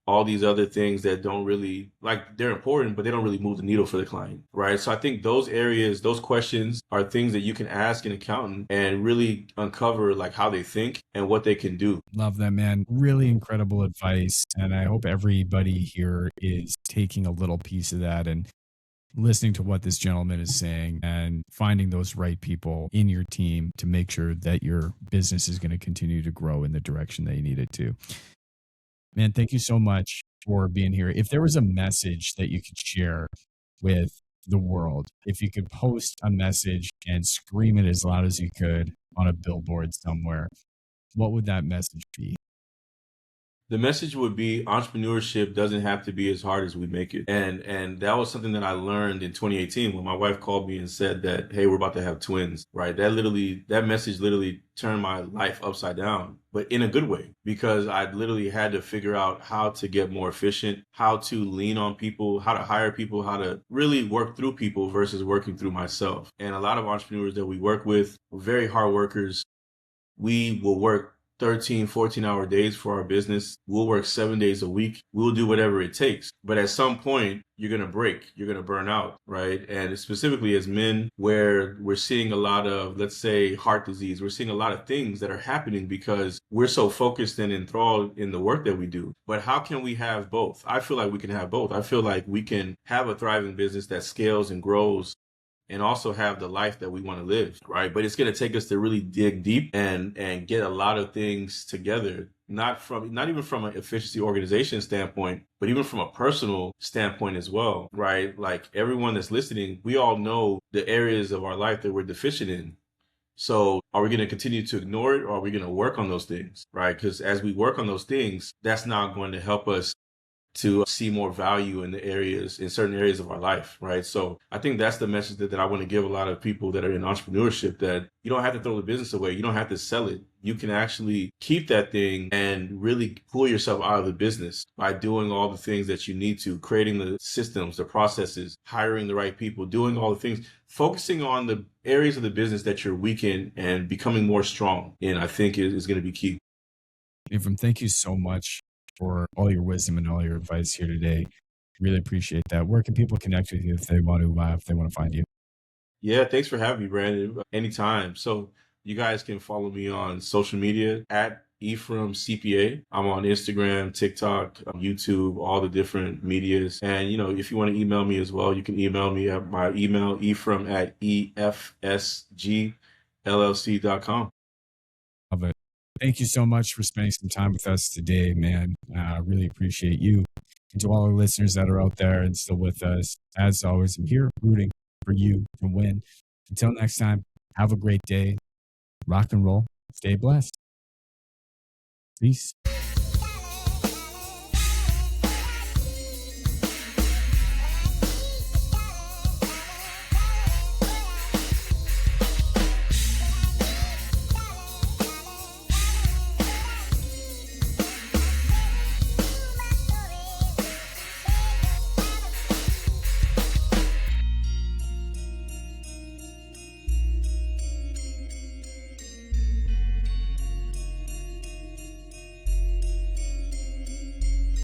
all these other things that don't really, like, they're important, but they don't really move the needle for the client, right? So I think those areas, those questions are things that you can ask an accountant and really uncover like how they think and what they can do. Love that, man. Really incredible advice. And I hope everybody here is taking a little piece of that and listening to what this gentleman is saying and finding those right people in your team to make sure that your business is going to continue to grow in the direction that you need it to. Man, thank you so much for being here. If there was a message that you could share with the world, if you could post a message and scream it as loud as you could on a billboard somewhere, what would that message be? The message would be, entrepreneurship doesn't have to be as hard as we make it. And that was something that I learned in 2018 when my wife called me and said that, hey, we're about to have twins, right? That message literally turned my life upside down, but in a good way, because I literally had to figure out how to get more efficient, how to lean on people, how to hire people, how to really work through people versus working through myself. And a lot of entrepreneurs that we work with are very hard workers. We will work 13, 14-hour days for our business. We'll work 7 days a week. We'll do whatever it takes. But at some point, you're going to break. You're going to burn out, right? And specifically as men, where we're seeing a lot of, let's say, heart disease, we're seeing a lot of things that are happening because we're so focused and enthralled in the work that we do. But how can we have both? I feel like we can have both. I feel like we can have a thriving business that scales and grows and also have the life that we want to live, right? But it's going to take us to really dig deep and get a lot of things together, not even from an efficiency organization standpoint, but even from a personal standpoint as well, right? Like everyone that's listening, we all know the areas of our life that we're deficient in. So are we going to continue to ignore it, or are we going to work on those things, right? Because as we work on those things, that's now going to help us to see more value in certain areas of our life, right? So I think that's the message that I want to give a lot of people that are in entrepreneurship, that you don't have to throw the business away. You don't have to sell it. You can actually keep that thing and really pull yourself out of the business by doing all the things that you need to, creating the systems, the processes, hiring the right people, doing all the things, focusing on the areas of the business that you're weak in and becoming more strong in, I think is going to be key. Ephraim, thank you so much for all your wisdom and all your advice here today. Really appreciate that. Where can people connect with you if they want to find you? Yeah, thanks for having me, Brandon. Anytime. So you guys can follow me on social media at Ephraim CPA. I'm on Instagram, TikTok, YouTube, all the different medias. And, if you want to email me as well, you can email me at my email, Ephraim at EFSGLLC.com. Love it. Thank you so much for spending some time with us today, man. I really appreciate you. And to all our listeners that are out there and still with us, as always, I'm here rooting for you to win. Until next time, have a great day. Rock and roll. Stay blessed. Peace.